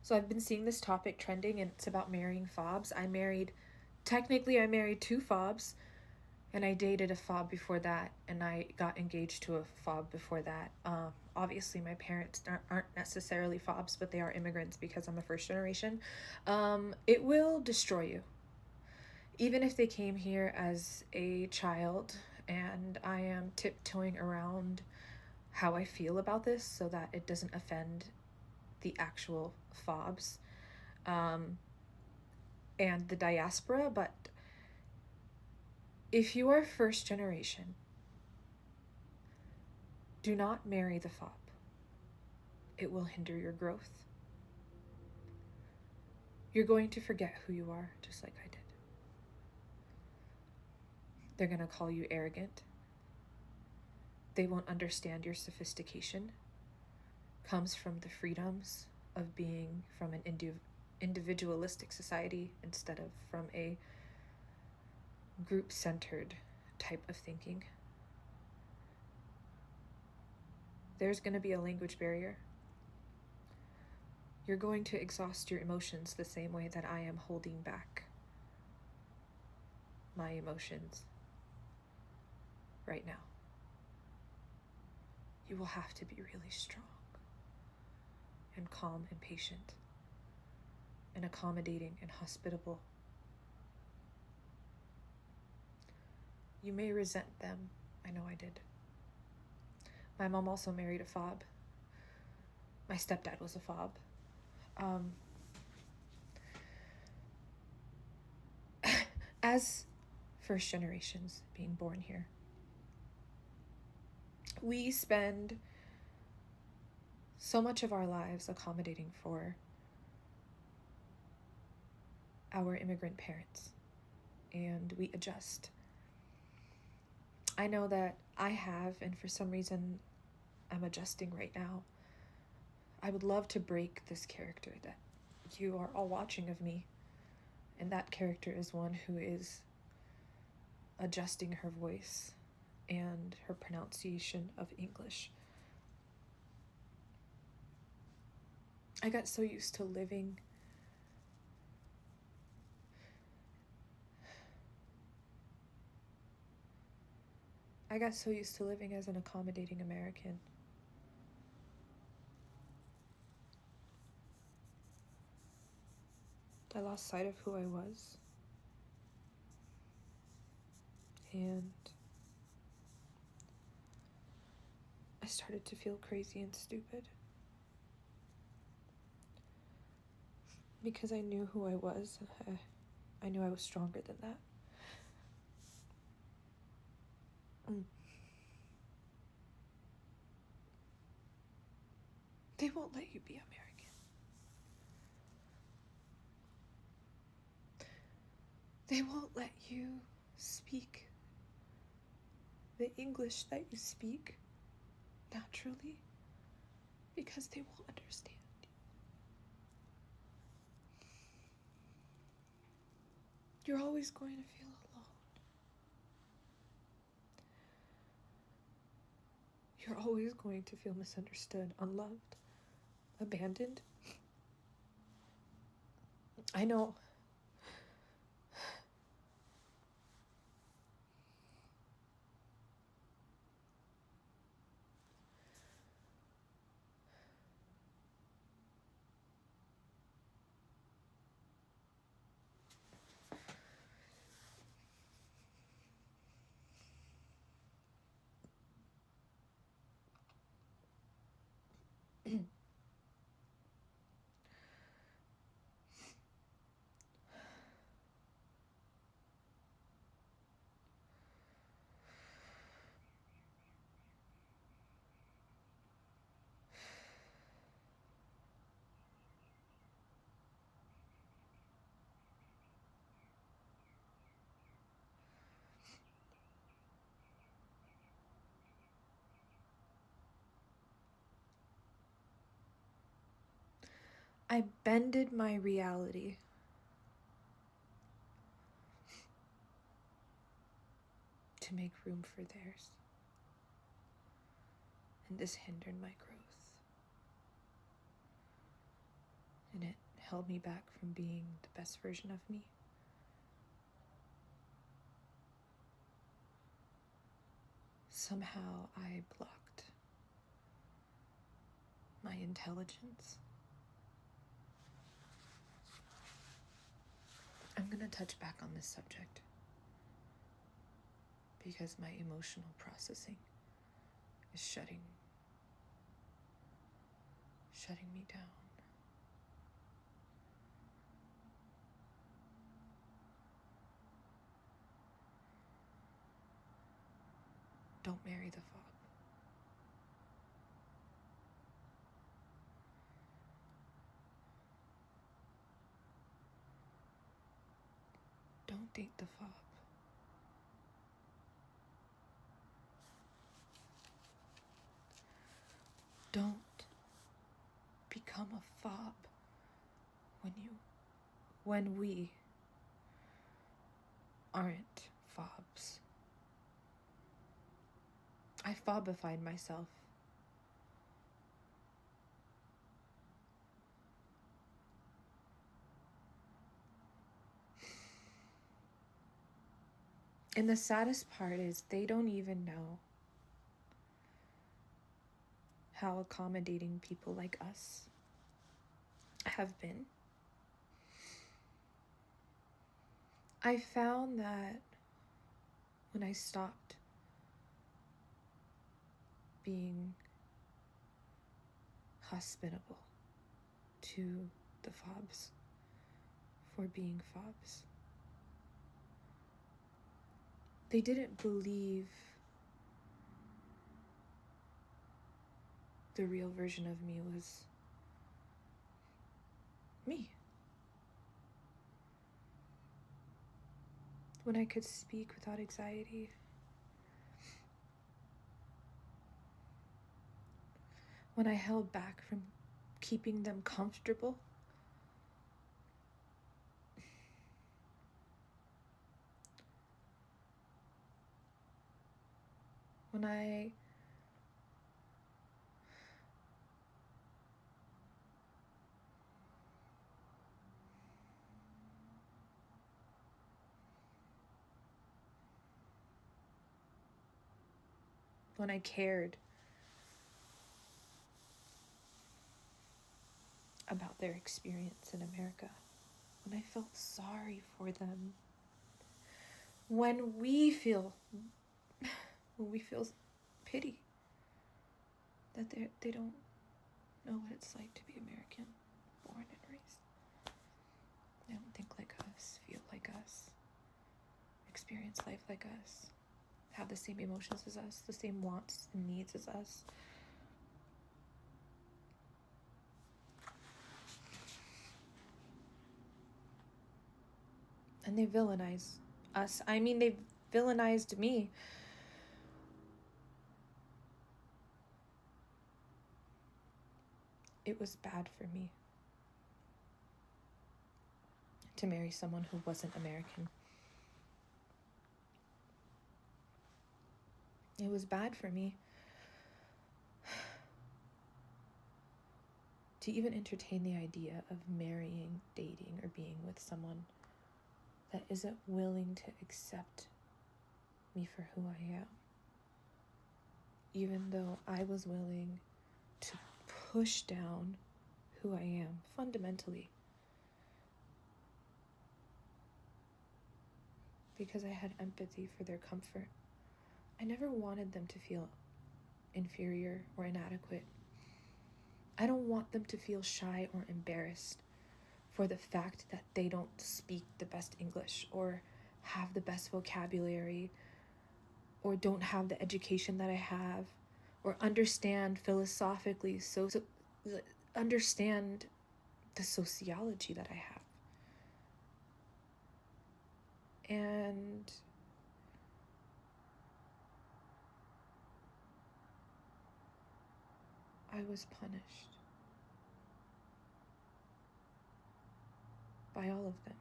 So I've been seeing this topic trending, and it's about marrying FOBs. Technically I married 2 FOBs, and I dated a FOB before that, and I got engaged to a FOB before that. Obviously my parents aren't necessarily FOBs, but they are immigrants because I'm a first generation. It will destroy you. Even if they came here as a child, and I am tiptoeing around how I feel about this so that it doesn't offend the actual FOBs and the diaspora, but if you are first generation, do not marry the FOB. It will hinder your growth. You're going to forget who you are, just like I did. They're going to call you arrogant. They won't understand your sophistication. Comes from the freedoms of being from an individualistic society instead of from a group-centered type of thinking. There's going to be a language barrier. You're going to exhaust your emotions the same way that I am holding back my emotions right now. You will have to be really strong and calm and patient and accommodating and hospitable. You may resent them. I know I did. My mom also married a FOB. My stepdad was a FOB. As first generations being born here, we spend so much of our lives accommodating for our immigrant parents, and we adjust. I know that I have, and for some reason I'm adjusting right now. I would love to break this character that you are all watching of me, and that character is one who is adjusting her voice and her pronunciation of English. I got so used to living as an accommodating American. I lost sight of who I was. And I started to feel crazy and stupid. Because I knew who I was. I knew I was stronger than that. They won't let you be American. They won't let you speak the English that you speak naturally because they won't understand you. You're always going to feel alone. You're always going to feel misunderstood, unloved, abandoned. I know. I bended my reality to make room for theirs. And this hindered my growth. And it held me back from being the best version of me. Somehow I blocked my intelligence. I'm gonna touch back on this subject because my emotional processing is shutting me down. Don't marry the FOB. Don't date the FOB. Don't become a FOB when we aren't FOBs. I FOBified myself. And the saddest part is they don't even know how accommodating people like us have been. I found that when I stopped being hospitable to the FOBs for being FOBs, they didn't believe the real version of me was me. When I could speak without anxiety, when I held back from keeping them comfortable, when I cared about their experience in America, when I felt sorry for them, when we feel pity that they don't know what it's like to be American, born and raised. They don't think like us, feel like us, experience life like us, have the same emotions as us, the same wants and needs as us. And they villainize us. I mean, they villainized me. It was bad for me to marry someone who wasn't American. It was bad for me to even entertain the idea of marrying, dating, or being with someone that isn't willing to accept me for who I am. Even though I was willing to push down who I am fundamentally, because I had empathy for their comfort. I never wanted them to feel inferior or inadequate. I don't want them to feel shy or embarrassed for the fact that they don't speak the best English or have the best vocabulary or don't have the education that I have or understand philosophically, so understand the sociology that I have. And I was punished by all of them.